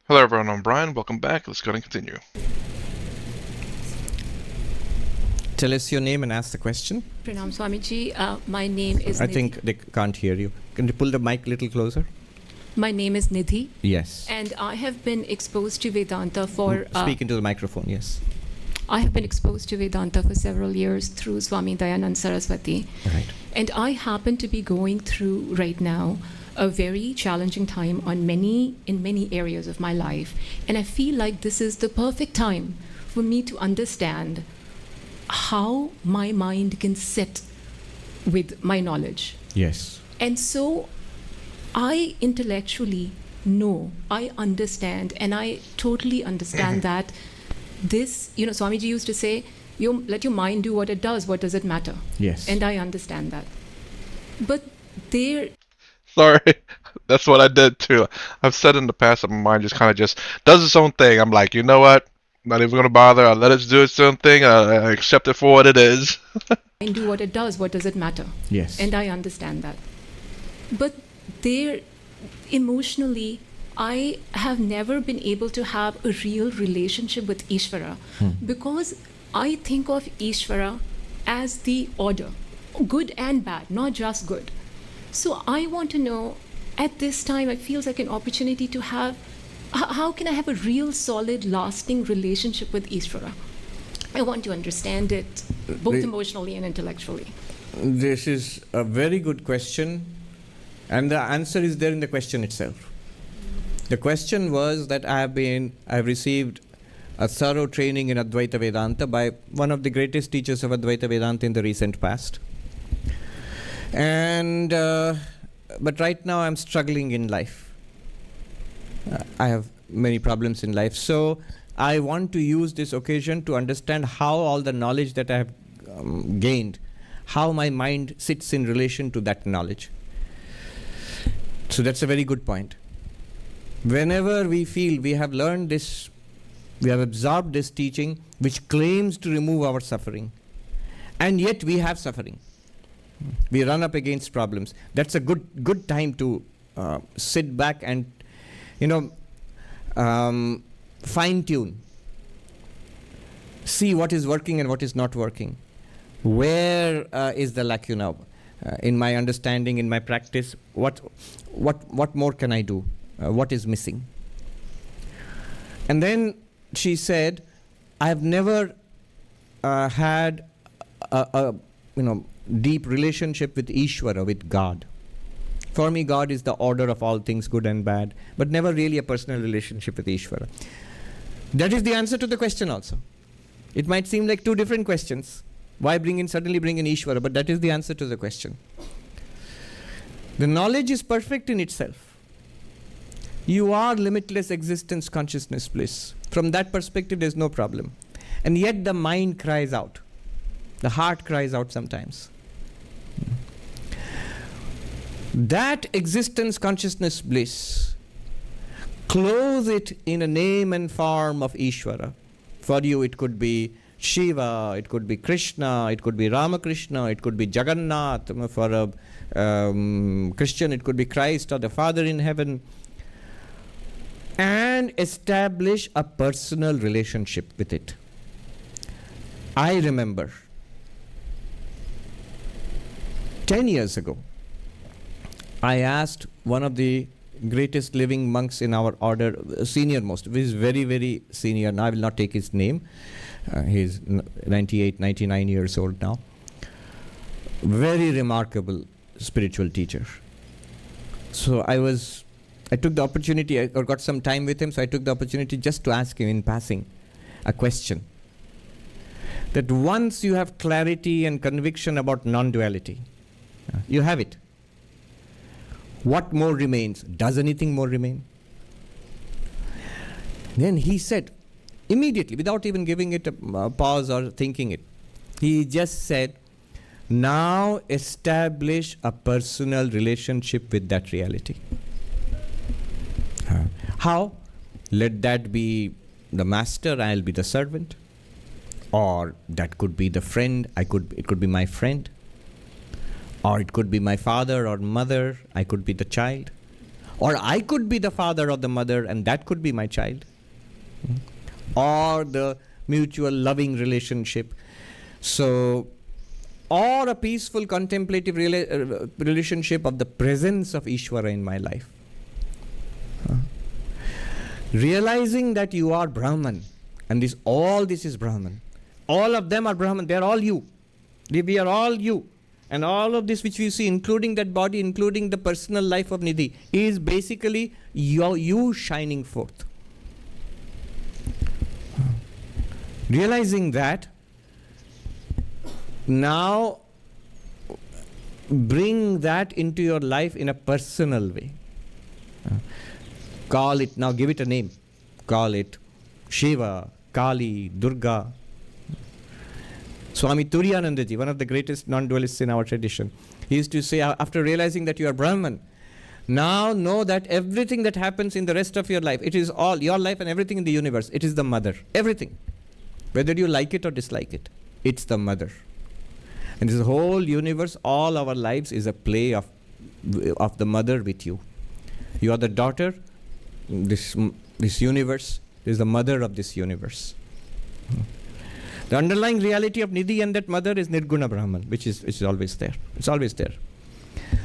Hello everyone, I'm Brian. Welcome back. Let's go and continue. Tell us your name and ask the question. Pranam Swamiji. My name is I Nidhi. think they can't hear you. Can you pull the mic a little closer? My name is Nidhi, Yes. and I have been exposed to Vedanta for Speak into the microphone, yes. I have been exposed to Vedanta for several years through Swami Dayanand Saraswati. Right. And I happen to be going through right now a very challenging time in many areas of my life. And I feel like this is the perfect time for me to understand how my mind can sit with my knowledge. Yes. And so I intellectually know, I understand, and I totally understand that this, Swamiji used to say, you let your mind do what it does, what does it matter? Yes. And I understand that. But there, Sorry, that's what I did too. I've said in the past that my mind just kind of just does its own thing. I'm like, you know what? Not even gonna bother. I let it do its own thing. I accept it for what it is. mind do what it does, what does it matter? Yes. And I understand that. But there, emotionally, I have never been able to have a real relationship with Ishvara because I think of Ishvara as the order, good and bad, not just good. So I want to know, at this time, it feels like an opportunity to have, how can I have a real, solid, lasting relationship with Ishvara? I want to understand it both emotionally and intellectually. This is a very good question, and the answer is there in the question itself. The question was that I've received a thorough training in Advaita Vedanta by one of the greatest teachers of Advaita Vedanta in the recent past. And but right now I'm struggling in life. I have many problems in life. So I want to use this occasion to understand how all the knowledge that I have gained, how my mind sits in relation to that knowledge. So that's a very good point. Whenever we feel we have learned this, we have absorbed this teaching which claims to remove our suffering, and yet we have suffering, we run up against problems, that's a good time to sit back and fine tune, see what is working and what is not working, where is the lacuna in my understanding, in my practice, what more can I do, what is missing. And then she said, I have never had a deep relationship with Ishvara, with God. For me, God is the order of all things good and bad, but never really a personal relationship with Ishvara. That is the answer to the question also. It might seem like two different questions. Why suddenly bring in Ishvara? But that is the answer to the question. The knowledge is perfect in itself. You are limitless existence, consciousness, bliss. From that perspective, there's no problem. And yet the mind cries out. The heart cries out sometimes. That existence, consciousness, bliss, clothe it in a name and form of Ishvara. For you, it could be Shiva, it could be Krishna, it could be Ramakrishna, it could be Jagannath. For a Christian, it could be Christ or the Father in heaven. And establish a personal relationship with it. I remember 10 years ago, I asked one of the greatest living monks in our order, senior most, he is very, very senior. Now I will not take his name. He's 98, 99 years old now. Very remarkable spiritual teacher. So I took the opportunity, or got some time with him, so I took the opportunity just to ask him in passing a question. That once you have clarity and conviction about non-duality, you have it. What more remains? Does anything more remain? Then he said, immediately, without even giving it a pause or thinking it, he just said, now establish a personal relationship with that reality. How? Let that be the master, I'll be the servant. Or that could be the friend, it could be my friend. Or it could be my father or mother, I could be the child. Or I could be the father or the mother, and that could be my child. Or the mutual loving relationship. So, or a peaceful contemplative relationship of the presence of Ishvara in my life. Realizing that you are Brahman, and all this is Brahman. All of them are Brahman, they are all you. We are all you. And all of this which we see, including that body, including the personal life of Nidhi, is basically you shining forth. Realizing that, now bring that into your life in a personal way. Call it, now give it a name. Call it Shiva, Kali, Durga. Swami Turiyanandaji, one of the greatest non-dualists in our tradition, he used to say, after realizing that you are Brahman, now know that everything that happens in the rest of your life, it is all your life and everything in the universe, it is the mother. Everything. Whether you like it or dislike it, it's the mother. And this whole universe, all our lives is a play of the mother with you. You are the daughter, this universe is the mother of this universe. The underlying reality of Nidhi and that mother is Nirguna Brahman, which is always there. It's always there.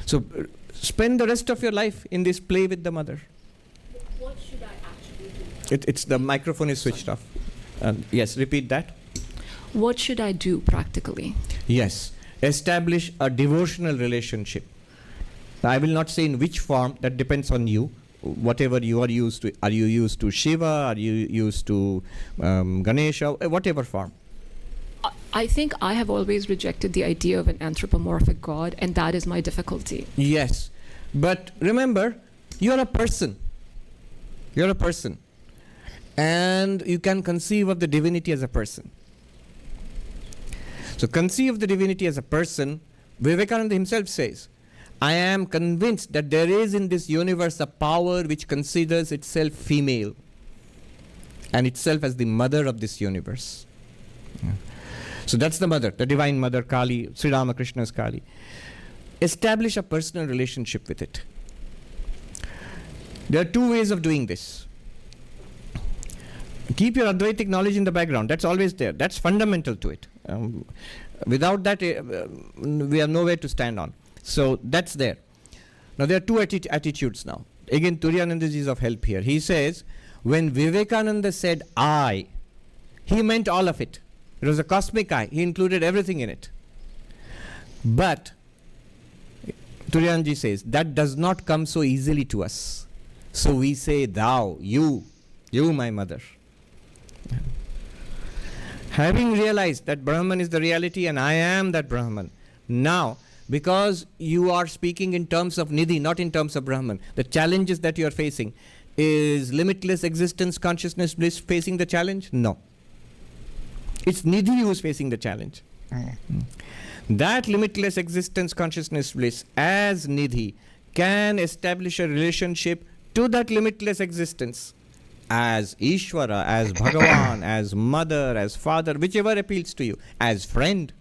So spend the rest of your life in this play with the mother. What should I actually do? It's the microphone is switched off. Yes, repeat that. What should I do practically? Yes, establish a devotional relationship. I will not say in which form, that depends on you. Whatever you are used to. Are you used to Shiva? Are you used to Ganesha? Whatever form. I think I have always rejected the idea of an anthropomorphic God, and that is my difficulty. Yes, but remember, you're a person. You're a person. And you can conceive of the divinity as a person. So conceive the divinity as a person. Vivekananda himself says, I am convinced that there is in this universe a power which considers itself female and itself as the mother of this universe. So that's the mother, the divine mother, Kali, Sri Ramakrishna's Kali. Establish a personal relationship with it. There are two ways of doing this. Keep your Advaitic knowledge in the background. That's always there. That's fundamental to it. Without that, we have nowhere to stand on. So that's there. Now there are two attitudes now. Again, Turiyanandaji is of help here. He says, when Vivekananda said I, he meant all of it. It was a cosmic I. He included everything in it. But Turiyanandaji says, that does not come so easily to us. So we say, thou, you my mother. Having realized that Brahman is the reality and I am that Brahman, now, because you are speaking in terms of Nidhi, not in terms of Brahman, the challenges that you are facing, is limitless existence, consciousness, bliss facing the challenge? No. It's Nidhi who is facing the challenge. That limitless existence, consciousness, bliss as Nidhi can establish a relationship to that limitless existence as Ishvara, as Bhagavan, as mother, as father, whichever appeals to you, as friend.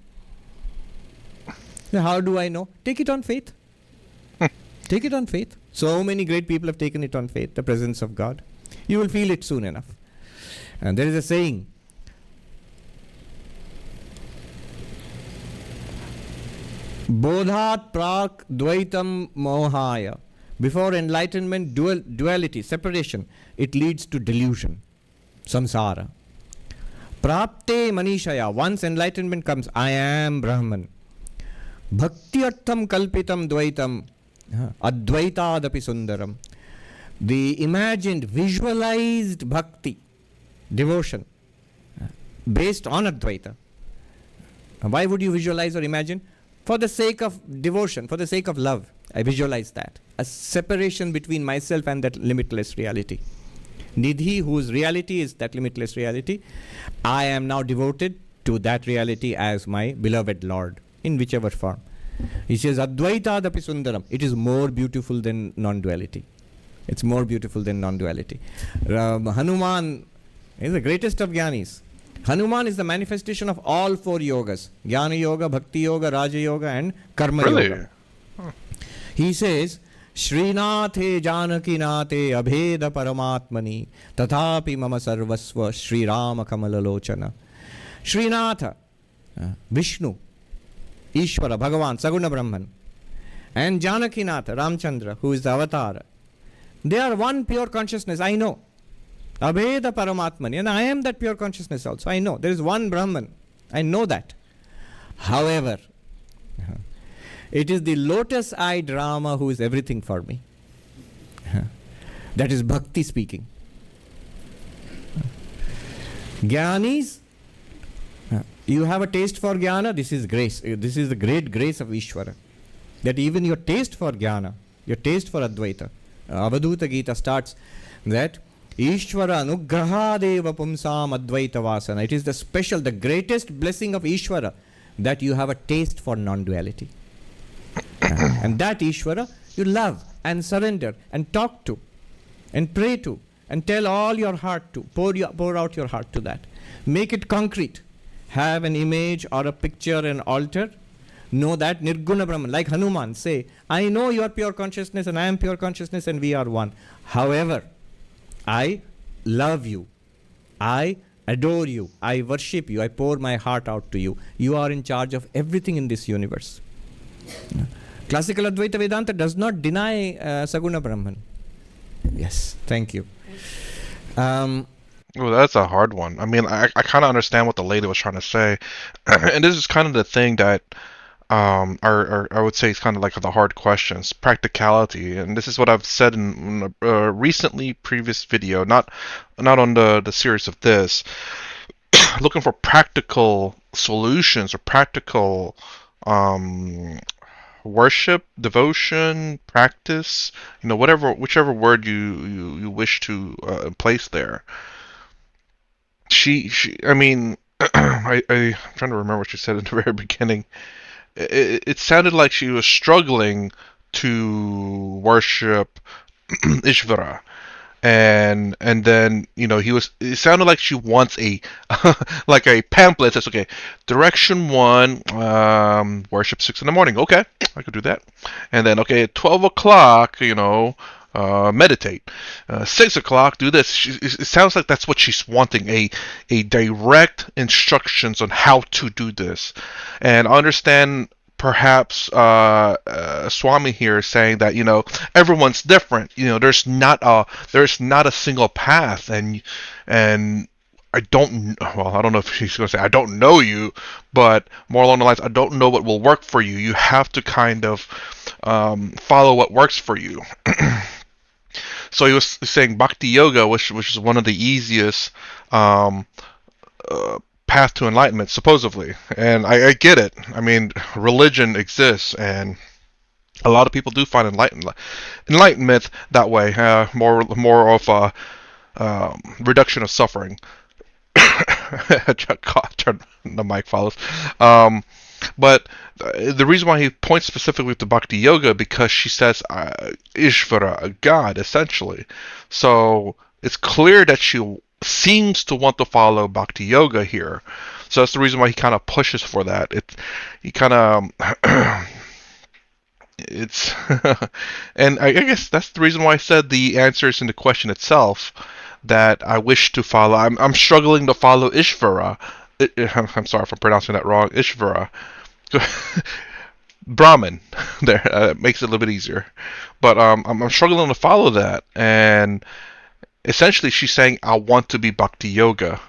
How do I know? Take it on faith. Take it on faith. So many great people have taken it on faith, the presence of God. You will feel it soon enough. And there is a saying, Bodhat prak dvaitam mohaya. Before enlightenment, duality, separation, it leads to delusion, samsara. Prapte manishaya, once enlightenment comes, I am Brahman. Bhaktyartham kalpitam dvaitam, advaitadapi sundaram. The imagined, visualized bhakti, devotion, based on Advaita. Why would you visualize or imagine? For the sake of devotion, for the sake of love. I visualize that. A separation between myself and that limitless reality. Nidhi, whose reality is that limitless reality, I am now devoted to that reality as my beloved Lord, in whichever form. He says, Advaitadapi Sundaram. It is more beautiful than non-duality. It's more beautiful than non-duality. Hanuman is the greatest of Jnanis. Hanuman is the manifestation of all four yogas. Jnana Yoga, Bhakti Yoga, Raja Yoga and Karma Really? Yoga. He says, Srinathe Janakinate Abheda Paramatmani Tathapi Mama Sarvasva Sri Rama Kamalalochana. Srinatha, Vishnu, Ishvara, Bhagavan, Saguna Brahman, and Janakinatha, Ramchandra, who is the avatar. They are one pure consciousness, I know. Abheda Paramatmani, and I am that pure consciousness also. I know. There is one Brahman. I know that. However, it is the lotus-eyed Rama who is everything for me. That is bhakti speaking. Jnanis, you have a taste for jnana, this is grace. This is the great grace of Ishvara. That even your taste for jnana, your taste for Advaita, Avadhuta Gita starts that Ishvara anugrahadeva pumsam Advaita vasana. It is the special, the greatest blessing of Ishvara that you have a taste for non-duality. And that Ishvara you love and surrender and talk to and pray to and tell all your heart to, pour out your heart to that. Make it concrete. Have an image or a picture, an altar. Know that Nirguna Brahman, like Hanuman, say, I know you are pure consciousness and I am pure consciousness and we are one. However, I love you. I adore you. I worship you. I pour my heart out to you. You are in charge of everything in this universe. Classical Advaita Vedanta does not deny Saguna Brahman. Yes, thank you. Well, that's a hard one. I mean, I kind of understand what the lady was trying to say, and this is kind of the thing that I would say is kind of like the hard questions, practicality, and this is what I've said in a recently previous video, not on the series of this, looking for practical solutions or practical worship, devotion, practice, whichever word you wish to place there. I mean, I'm trying to remember what she said in the very beginning. It sounded like she was struggling to worship Ishvara. And then it sounded like she wants a like a pamphlet that's okay. Direction 1, worship 6 in the morning. Okay, I could do that. And then okay, at 12 o'clock, meditate. 6 o'clock, do this. It sounds like that's what she's wanting, a direct instructions on how to do this. And I understand perhaps Swami here is saying that everyone's different. There's not a single path, and I don't know if she's going to say I don't know you, but more along the lines I don't know what will work for you. You have to kind of follow what works for you. So he was saying Bhakti Yoga, which is one of the easiest path to enlightenment, supposedly. And I get it. I mean, religion exists, and a lot of people do find enlightenment that way. More of a reduction of suffering. Turn the mic follows. But the reason why he points specifically to Bhakti Yoga, because she says Ishvara, a god, essentially. So it's clear that she seems to want to follow Bhakti Yoga here. So that's the reason why he kind of pushes for that. He kind of it's and I guess that's the reason why I said the answer is in the question itself, that I wish to follow. I'm struggling to follow Ishvara. I'm sorry if I'm pronouncing that wrong. Ishvara. Brahman. There makes it a little bit easier. But I'm struggling to follow that. And essentially she's saying, I want to be Bhakti Yoga.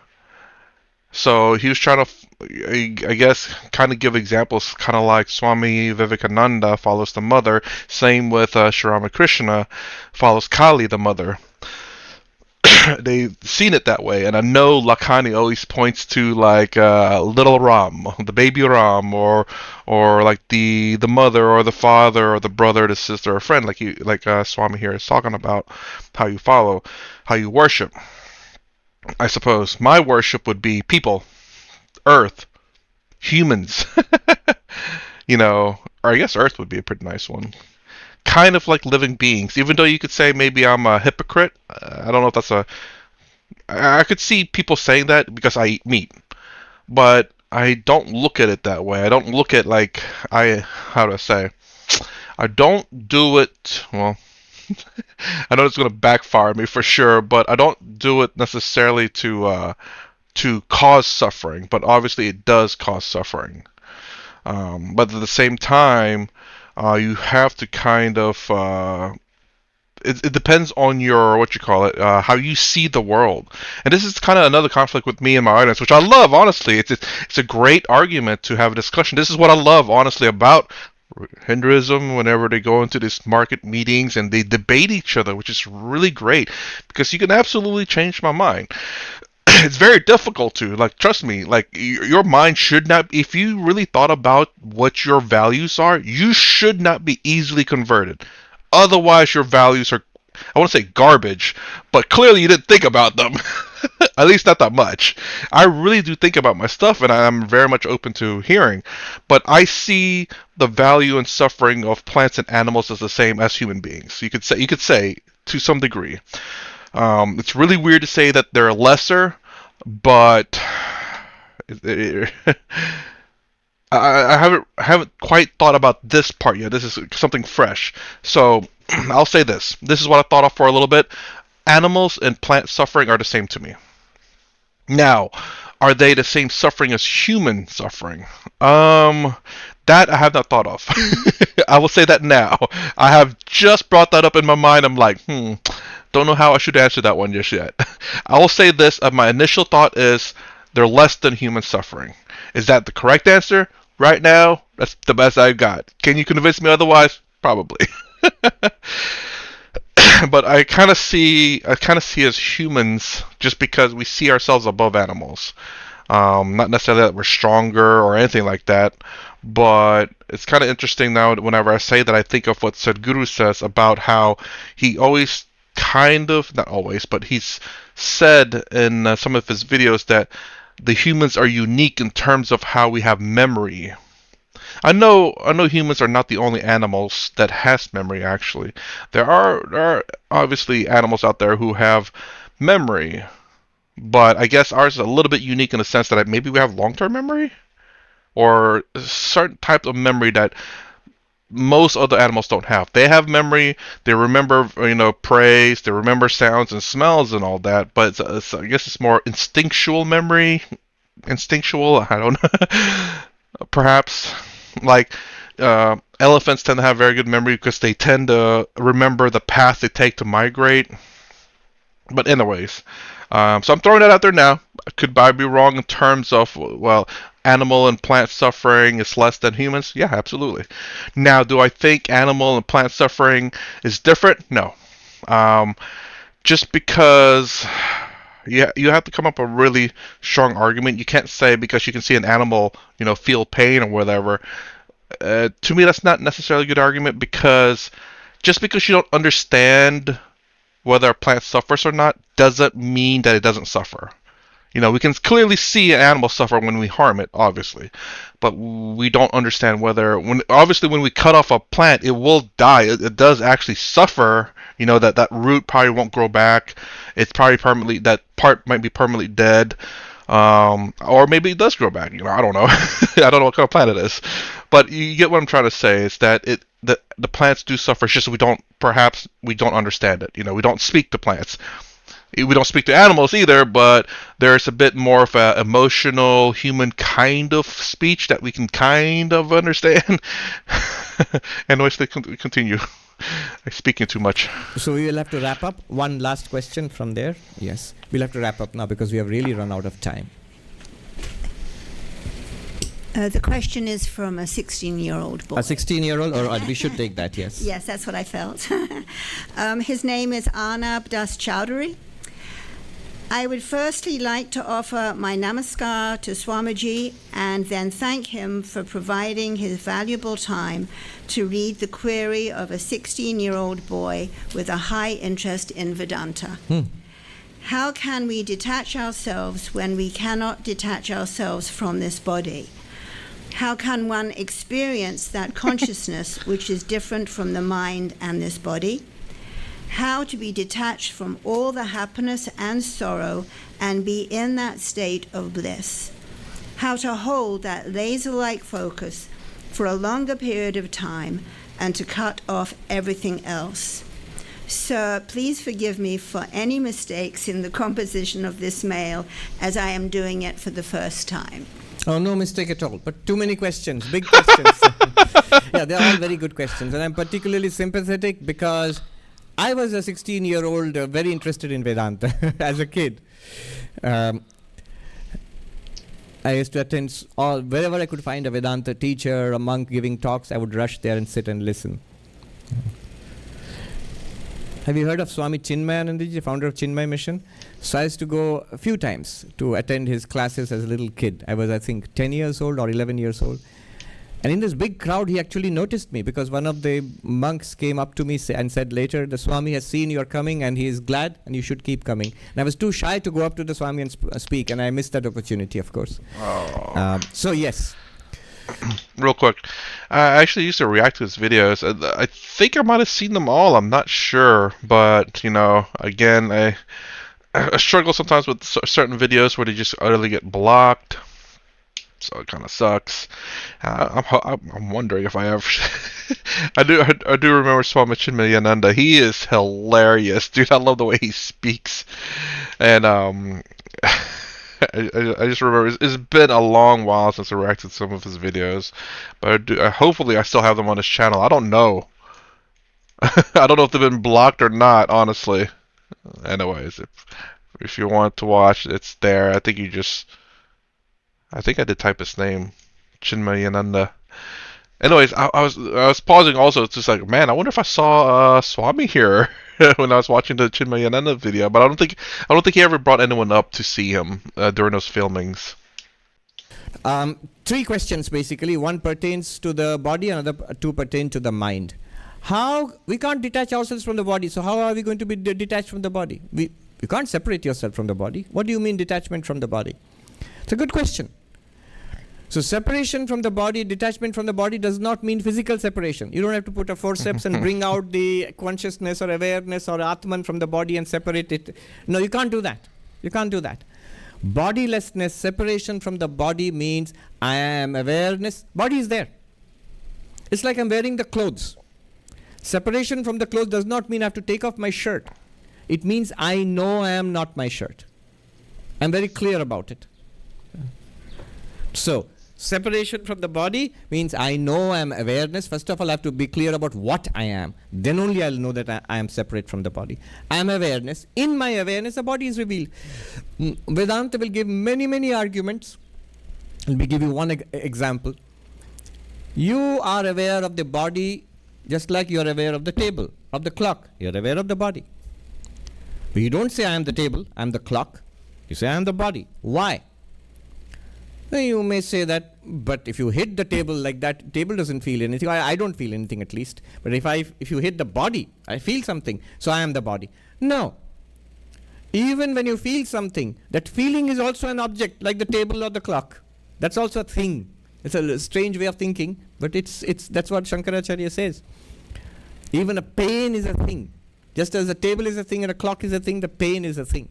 So he was trying to, I guess, kind of give examples, kind of like Swami Vivekananda follows the mother. Same with Sri Ramakrishna follows Kali, the mother. They've seen it that way, and I know Lakhani always points to like little Ram, the baby Ram, or like the mother or the father or the brother, the sister or friend, like Swami here is talking about how you follow, how you worship. I suppose my worship would be people, earth, humans, or I guess earth would be a pretty nice one. Kind of like living beings, even though you could say maybe I'm a hypocrite. I don't know if that's I could see people saying that because I eat meat, but I don't look at it that way. I don't look at how do I say? I don't do it, well, I know it's going to backfire on me for sure, but I don't do it necessarily to cause suffering, but obviously it does cause suffering. But at the same time, you have to kind of it depends on your what you call it, how you see the world. And this is kind of another conflict with me and my audience, which I love. Honestly, it's a great argument to have a discussion. This is what I love, honestly, about Hinduism. Whenever they go into these market meetings and they debate each other, which is really great because you can absolutely change my mind. It's very difficult to, like, trust me, like your mind should not, if you really thought about what your values are, you should not be easily converted. Otherwise your values are, I want to say garbage, but clearly you didn't think about them. At least not that much. I really do think about my stuff, and I'm very much open to hearing, but I see the value and suffering of plants and animals as the same as human beings. You could say to some degree. It's really weird to say that they're lesser, but I haven't quite thought about this part yet. This is something fresh. So I'll say this. This is what I thought of for a little bit. Animals and plant suffering are the same to me. Now, are they the same suffering as human suffering? That I have not thought of. I will say that now. I have just brought that up in my mind. I'm like, don't know how I should answer that one just yet. I will say this. My initial thought is they're less than human suffering. Is that the correct answer? Right now, that's the best I've got. Can you convince me otherwise? Probably. But I kind of see as humans just because we see ourselves above animals. Not necessarily that we're stronger or anything like that, but it's kind of interesting now whenever I say that I think of what Sadhguru says about how he always kind of, not always, but he's said in some of his videos that the humans are unique in terms of how we have memory. I know humans are not the only animals that has memory actually. There are obviously animals out there who have memory, but I guess ours is a little bit unique in the sense that maybe we have long-term memory or certain type of memory that most other animals don't have. They have memory. They remember, praise. They remember sounds and smells and all that. But I guess it's more instinctual memory. Instinctual. I don't know. Perhaps like elephants tend to have very good memory because they tend to remember the path they take to migrate. But anyways, so I'm throwing that out there now. Could I be wrong in terms of, well, animal and plant suffering is less than humans? Yeah, absolutely. Now, do I think animal and plant suffering is different? No. Um, just because you have to come up with a really strong argument. You can't say because you can see an animal, feel pain or whatever. To me, that's not necessarily a good argument because just because you don't understand whether a plant suffers or not doesn't mean that it doesn't suffer. We can clearly see an animal suffer when we harm it, obviously, but we don't understand whether obviously when we cut off a plant, it will die. It does actually suffer. That root probably won't grow back. It's probably permanently, that part might be permanently dead. Or maybe it does grow back. I don't know. I don't know what kind of plant it is, but you get what I'm trying to say. Is that the plants do suffer. It's just we don't understand it. We don't speak to plants. We don't speak to animals either, but there's a bit more of a emotional human kind of speech that we can kind of understand. Anyways, they continue. I'm speaking too much. So we will have to wrap up. One last question from there. Yes, we'll have to wrap up now because we have really run out of time. The question is from a 16-year-old boy. A 16-year-old, or we should take that, yes. Yes, that's what I felt. His name is Arnab Das Chowdhury. I would firstly like to offer my namaskar to Swamiji and then thank him for providing his valuable time to read the query of a 16-year-old boy with a high interest in Vedanta. How can we detach ourselves when we cannot detach ourselves from this body? How can one experience that consciousness which is different from the mind and this body? How to be detached from all the happiness and sorrow and be in that state of bliss. How to hold that laser-like focus for a longer period of time and to cut off everything else. Sir, please forgive me for any mistakes in the composition of this mail, as I am doing it for the first time. Oh, no mistake at all. But too many questions, big questions. Yeah, they're all very good questions. And I'm particularly sympathetic because I was a 16-year-old very interested in Vedanta as a kid. I used to attend wherever I could find a Vedanta teacher, a monk giving talks, I would rush there and sit and listen. Have you heard of Swami Chinmayanandaji, the founder of Chinmay Mission? So I used to go a few times to attend his classes as a little kid. I was, I think, 10 years old or 11 years old. And in this big crowd, he actually noticed me because one of the monks came up to me and said later, the Swami has seen you are coming and he is glad and you should keep coming. And I was too shy to go up to the Swami and speak, and I missed that opportunity, of course. Oh. So yes. Real quick, I actually used to react to his videos. I think I might have seen them all. I'm not sure, but again, I struggle sometimes with certain videos where they just utterly get blocked. So it kind of sucks. I'm wondering if I ever. I do remember Swami Chinmayananda. He is hilarious, dude. I love the way he speaks, and I just remember it's been a long while since I reacted to some of his videos, but hopefully I still have them on his channel. I don't know. I don't know if they've been blocked or not, honestly. Anyways, if you want to watch, it's there. I think I think I did type his name, Chinmayananda. Anyways, I was pausing also. It's just like, man, I wonder if I saw Swami here when I was watching the Chinmayananda video. But I don't think he ever brought anyone up to see him during those filmings. Three questions basically. One pertains to the body, another two pertain to the mind. How we can't detach ourselves from the body, so how are we going to be detached from the body? You can't separate yourself from the body. What do you mean detachment from the body? It's a good question. So separation from the body, detachment from the body does not mean physical separation. You don't have to put a forceps and bring out the consciousness or awareness or Atman from the body and separate it. No, you can't do that. You can't do that. Bodilessness, separation from the body means I am awareness. Body is there. It's like I'm wearing the clothes. Separation from the clothes does not mean I have to take off my shirt. It means I know I am not my shirt. I'm very clear about it. So, separation from the body means I know I am awareness. First of all, I have to be clear about what I am. Then only I'll know that I am separate from the body. I am awareness. In my awareness, the body is revealed. Vedanta will give many, many arguments. Let me give you one example. You are aware of the body just like you are aware of the table, of the clock. You are aware of the body. But you don't say I am the table, I am the clock. You say I am the body. Why? You may say that, but if you hit the table like that, table doesn't feel anything. I don't feel anything at least. But if you hit the body, I feel something. So I am the body. No. Even when you feel something, that feeling is also an object, like the table or the clock. That's also a thing. It's a strange way of thinking, but that's what Shankaracharya says. Even a pain is a thing. Just as a table is a thing and a clock is a thing, the pain is a thing.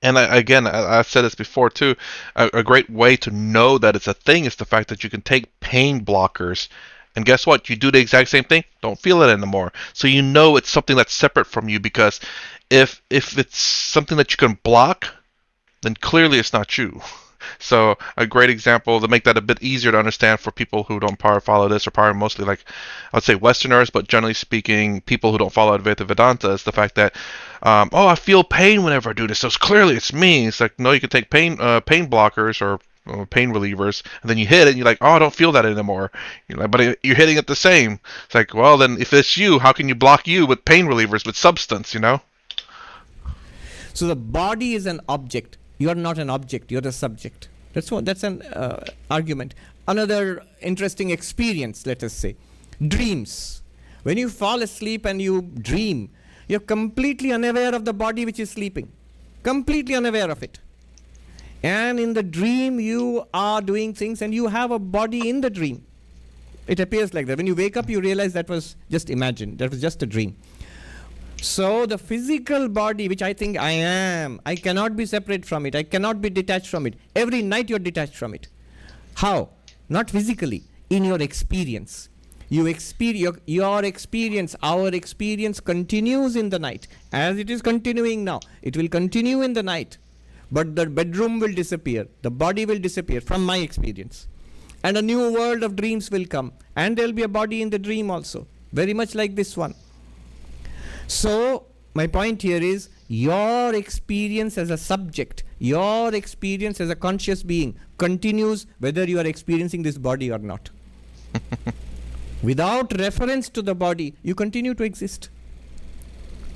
And I've said this before too, a great way to know that it's a thing is the fact that you can take pain blockers, and guess what? You do the exact same thing, don't feel it anymore. So you know it's something that's separate from you, because if it's something that you can block, then clearly it's not you. So a great example to make that a bit easier to understand for people who don't probably follow this, or probably mostly like I would say Westerners, but generally speaking, people who don't follow Advaita Vedanta, is the fact that I feel pain whenever I do this, so clearly it's me. It's like, no, you can take pain blockers or pain relievers, and then you hit it, and you're like, oh, I don't feel that anymore. But you're hitting it the same. It's like, well, then if it's you, how can you block you with pain relievers, with substance, So the body is an object. You are not an object, you're a subject. That's an argument. Another interesting experience, let us say. Dreams. When you fall asleep and you dream, you're completely unaware of the body which is sleeping. Completely unaware of it. And in the dream, you are doing things and you have a body in the dream. It appears like that. When you wake up, you realize that was just imagined. That was just a dream. So the physical body, which I think I am, I cannot be separate from it. I cannot be detached from it. Every night you're detached from it. How? Not physically, in your experience. your experience, our experience continues in the night. As it is continuing now, it will continue in the night. But the bedroom will disappear, the body will disappear from my experience. And a new world of dreams will come. And there will be a body in the dream also, very much like this one. So, my point here is, your experience as a subject, your experience as a conscious being continues whether you are experiencing this body or not. Without reference to the body, you continue to exist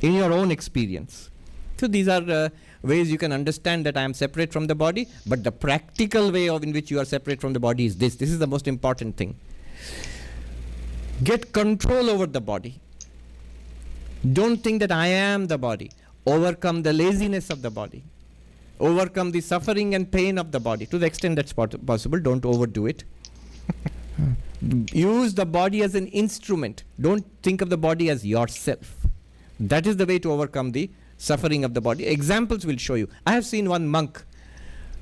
in your own experience. So these are ways you can understand that I am separate from the body, but the practical way in which you are separate from the body is this. This is the most important thing. Get control over the body. Don't think that I am the body. Overcome the laziness of the body. Overcome the suffering and pain of the body. To the extent that's possible, don't overdo it. Use the body as an instrument. Don't think of the body as yourself. That is the way to overcome the suffering of the body. Examples will show you. I have seen one monk.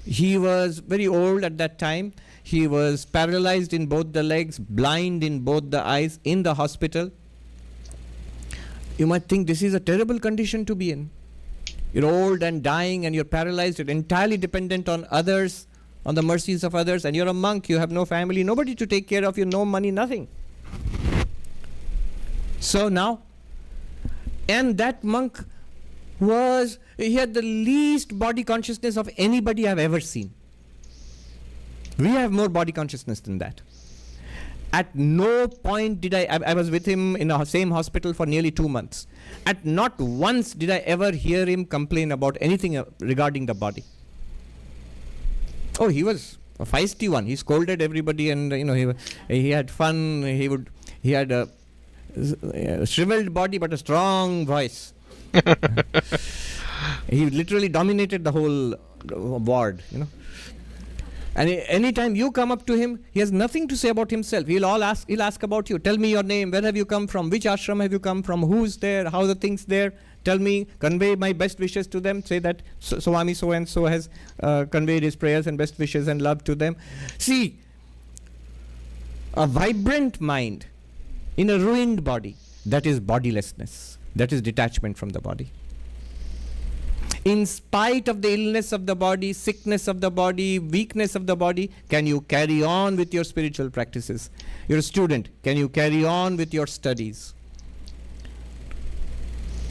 He was very old at that time. He was paralyzed in both the legs, blind in both the eyes, in the hospital. You might think this is a terrible condition to be in. You're old and dying and you're paralyzed. You're entirely dependent on others, on the mercies of others, and you're a monk. You have no family, nobody to take care of you, no money, nothing. So now, and that monk he had the least body consciousness of anybody I've ever seen. We have more body consciousness than that. At no point did I was with him in the same hospital for nearly 2 months. At not once did I ever hear him complain about anything regarding the body. Oh, he was a feisty one. He scolded everybody, and he had fun. He had a shriveled body but a strong voice. He literally dominated the whole ward, And anytime you come up to him, he has nothing to say about himself. He'll ask about you. Tell me your name. Where have you come from? Which ashram have you come from? Who's there? How are the things there? Tell me. Convey my best wishes to them. Say that Swami so and so has conveyed his prayers and best wishes and love to them. See, a vibrant mind in a ruined body, that is bodilessness. That is detachment from the body. In spite of the illness of the body, sickness of the body, weakness of the body, can you carry on with your spiritual practices? You're a student. Can you carry on with your studies?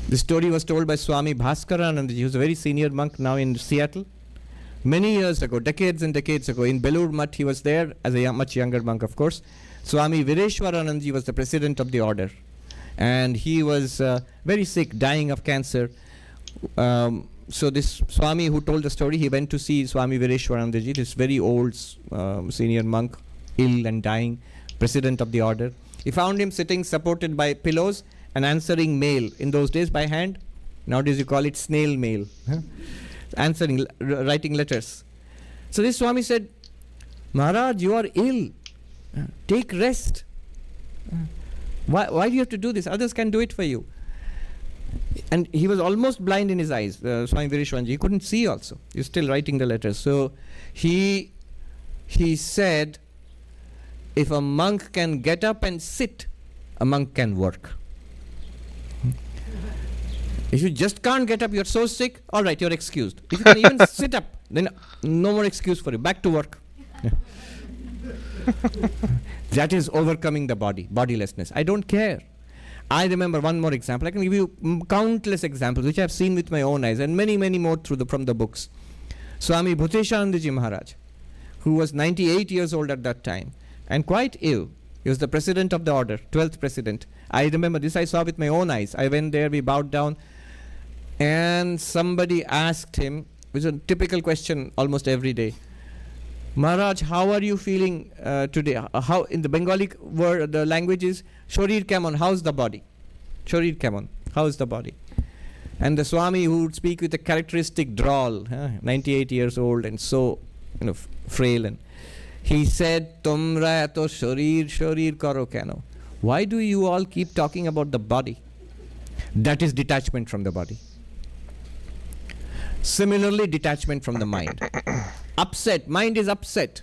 This story was told by Swami Bhaskaranand. He was a very senior monk now in Seattle. Many years ago, decades and decades ago, in Belur Mutt, he was there as a much younger monk, of course. Swami Vireshwaranandji was the president of the order. And he was very sick, dying of cancer. So this Swami who told the story, he went to see Swami Vireshwaranandji, this very old senior monk, ill and dying, president of the order. He found him sitting supported by pillows and answering mail. In those days by hand. Nowadays you call it snail mail. Answering, writing letters. So this Swami said, Maharaj, you are ill. Take rest. Why do you have to do this? Others can do it for you. And he was almost blind in his eyes, Swami Vireshwaranandji. He couldn't see also. He was still writing the letters. So he said, if a monk can get up and sit, a monk can work. If you just can't get up, you're so sick, all right, you're excused. If you can even sit up, then no more excuse for you. Back to work. That is overcoming the body, bodilessness. I don't care. I remember one more example. I can give you countless examples which I have seen with my own eyes, and many, many more from the books. Swami Bhuteshanandaji Maharaj, who was 98 years old at that time and quite ill. He was the president of the order, 12th president. I remember this, I saw with my own eyes. I went there, we bowed down, and somebody asked him, which is a typical question almost every day, Maharaj, how are you feeling today? How in the Bengali word, the language is Shorir Kemon, how's the body? Shorir Kemon, how's the body? And the Swami, who would speak with a characteristic drawl, 98 years old and so frail, and he said, Tumra eto shorir karo keno. Why do you all keep talking about the body? That is detachment from the body. Similarly, detachment from the mind. Upset. Mind is upset.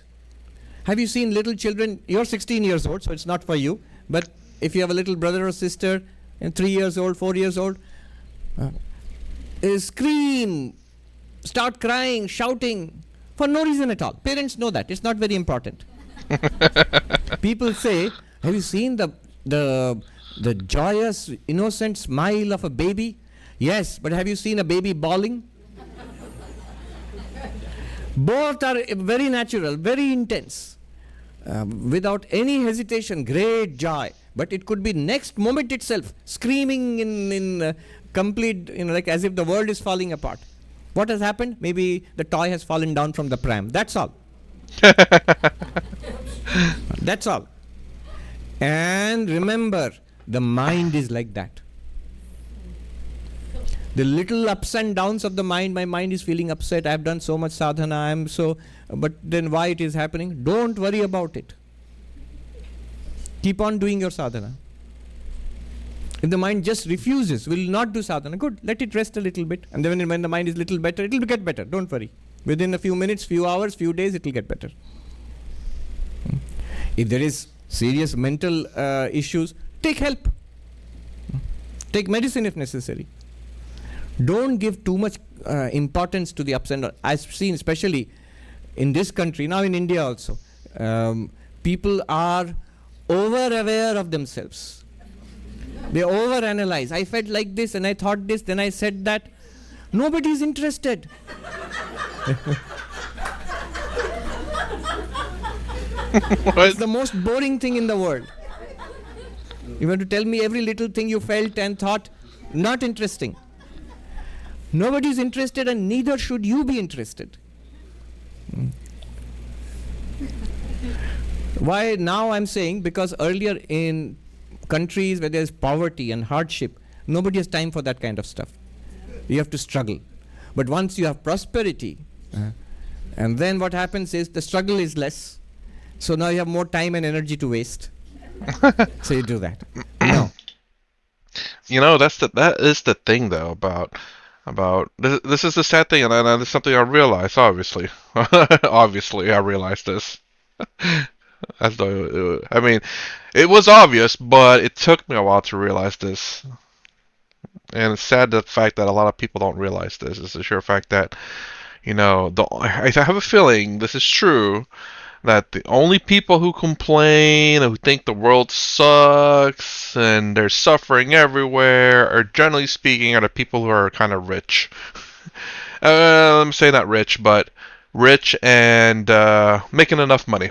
Have you seen little children? You're 16 years old, so it's not for you. But if you have a little brother or sister, and 3 years old, 4 years old, scream, start crying, shouting, for no reason at all. Parents know that. It's not very important. People say, have you seen the joyous, innocent smile of a baby? Yes, but have you seen a baby bawling? Both are very natural, very intense. Without any hesitation, great joy. But it could be next moment itself, screaming in complete, like as if the world is falling apart. What has happened? Maybe the toy has fallen down from the pram. That's all. That's all. And remember, the mind is like that. The little ups and downs of the mind, my mind is feeling upset, I have done so much sadhana, but then why it is happening? Don't worry about it. Keep on doing your sadhana. If the mind just refuses, will not do sadhana, good, let it rest a little bit. And then when the mind is little better, it will get better, don't worry. Within a few minutes, few hours, few days, it will get better. If there is serious mental issues, take help. Take medicine if necessary. Don't give too much importance to the ups and downs. I've seen, especially in this country, now in India also, people are over-aware of themselves. They over-analyze. I felt like this and I thought this, then I said that. Nobody is interested. It's the most boring thing in the world. You want to tell me every little thing you felt and thought, not interesting. Nobody is interested and neither should you be interested. Why now I'm saying? Because earlier in countries where there's poverty and hardship, nobody has time for that kind of stuff. You have to struggle. But once you have prosperity, and then what happens is the struggle is less. So now you have more time and energy to waste. So you do that. No. That is the thing though about this is the sad thing, and it's something I realized. Obviously, obviously, I realized this. As though it was obvious, but it took me a while to realize this. And it's sad the fact that a lot of people don't realize this. It's the sheer fact that I have a feeling this is true. That the only people who complain, who think the world sucks and there's suffering everywhere, are generally speaking are the people who are kind of rich. I'm saying not rich, but rich and making enough money.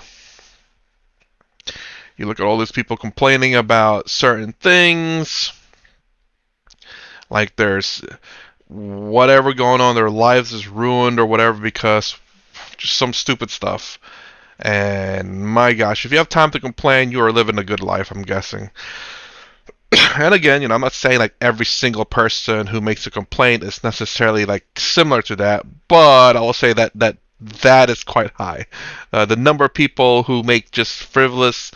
You look at all these people complaining about certain things, like there's whatever going on, their lives is ruined or whatever because just some stupid stuff. And my gosh, if you have time to complain, you are living a good life, I'm guessing. And again, I'm not saying like every single person who makes a complaint is necessarily like similar to that, but I will say that is quite high. The number of people who make just frivolous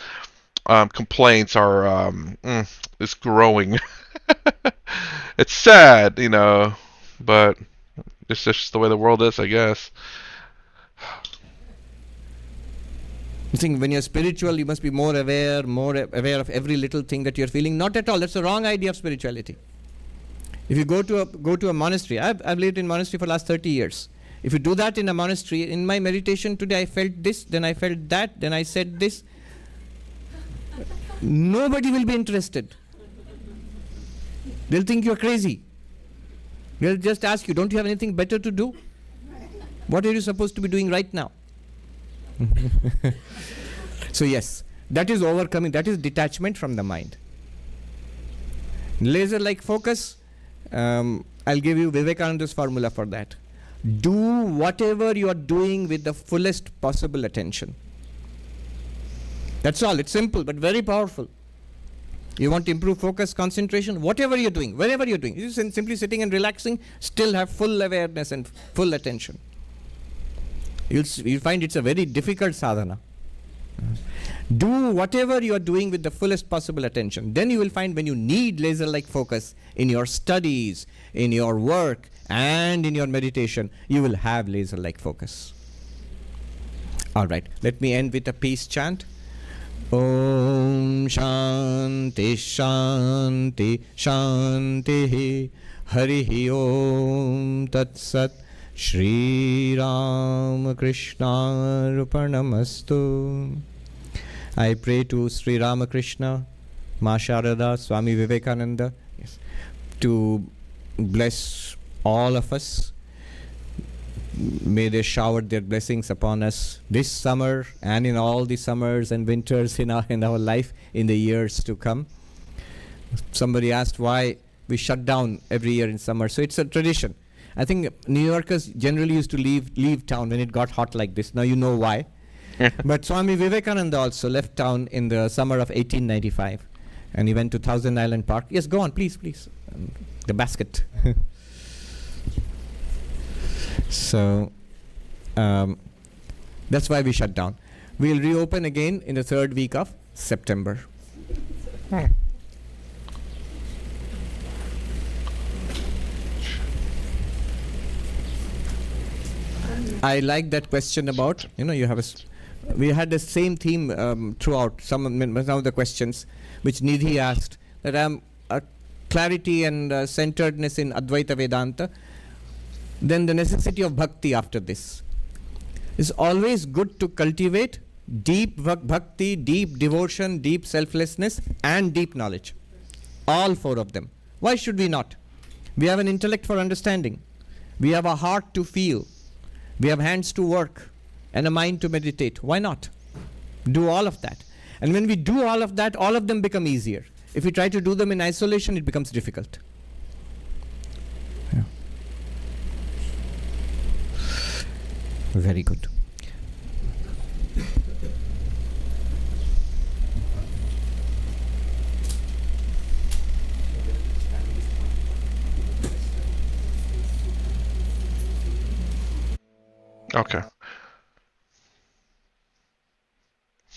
complaints is growing. It's sad, but it's just the way the world is, I guess. You think when you're spiritual, you must be more aware of every little thing that you're feeling. Not at all. That's the wrong idea of spirituality. If you go to a monastery, I've lived in monastery for the last 30 years. If you do that in a monastery, in my meditation today, I felt this, then I felt that, then I said this. Nobody will be interested. They'll think you're crazy. They'll just ask you, don't you have anything better to do? What are you supposed to be doing right now? So yes, that is overcoming, that is detachment from the mind. Laser-like focus, I'll give you Vivekananda's formula for that. Do whatever you are doing with the fullest possible attention. That's all. It's simple but very powerful. You want to improve focus, concentration, whatever you're doing, wherever you're doing. You're simply sitting and relaxing, still have full awareness and full attention. You'll find it's a very difficult sadhana. Do whatever you are doing with the fullest possible attention. Then you will find when you need laser-like focus in your studies, in your work, and in your meditation, you will have laser-like focus. All right, let me end with a peace chant. Om Shanti Shanti Shanti. Harihi Om Tat Sat. Shri Ram Krishna Arpanamastu. I pray to Sri Ramakrishna, Ma Sharada, Swami Vivekananda, yes, to bless all of us. May they shower their blessings upon us this summer and in all the summers and winters in our life in the years to come. Somebody asked why we shut down every year in summer. So it's a tradition. I think New Yorkers generally used to leave town when it got hot like this. Now you know why. But Swami Vivekananda also left town in the summer of 1895, and he went to Thousand Island Park. Yes, go on, please. The basket. So that's why we shut down. We'll reopen again in the third week of September. I like that question about, you have we had the same theme throughout some of the questions which Nidhi asked, that clarity and centeredness in Advaita Vedanta, then the necessity of bhakti after this. It's always good to cultivate deep bhakti, deep devotion, deep selflessness, and deep knowledge. All four of them. Why should we not? We have an intellect for understanding. We have a heart to feel. We have hands to work and a mind to meditate. Why not? Do all of that. And when we do all of that, all of them become easier. If we try to do them in isolation, it becomes difficult. Yeah. Very good. Okay.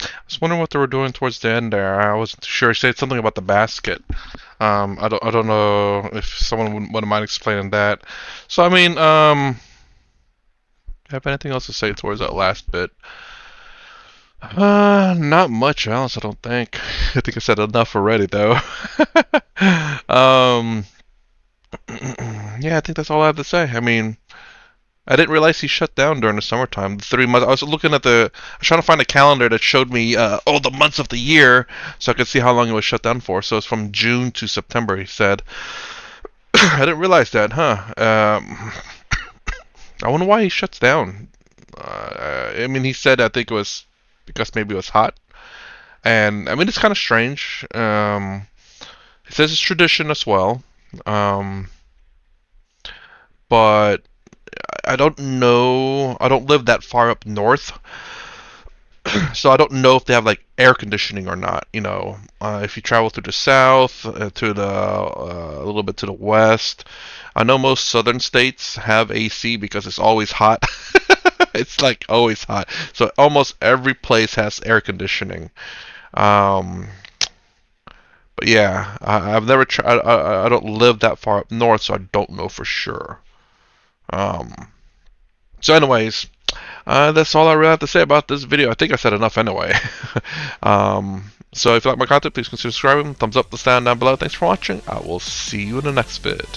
I was wondering what they were doing towards the end there. I wasn't sure. He said something about the basket. I don't know if someone wouldn't mind explaining that. So I mean, have anything else to say towards that last bit? Not much else, I don't think. I think I said enough already, though. um, yeah, I think that's all I have to say. I mean, I didn't realize he shut down during the summertime. The 3 months. I was looking at I was trying to find a calendar that showed me all the months of the year, so I could see how long it was shut down for. So it's from June to September. He said. I didn't realize that, huh? I wonder why he shuts down. I mean, he said I think it was because maybe it was hot, and I mean it's kind of strange. He says it's tradition as well, um, but I don't know. I don't live that far up north, so I don't know if they have like air conditioning or not. If you travel through the south, to the a little bit to the west, I know most southern states have AC because it's always hot. It's like always hot. So almost every place has air conditioning. Um, but yeah, I've never tried. I don't live that far up north, so I don't know for sure. Um, so, anyways, that's all I really have to say about this video. I think I said enough anyway. So if you like my content, please consider subscribing. Thumbs up, the stand down below. Thanks for watching. I will see you in the next vid.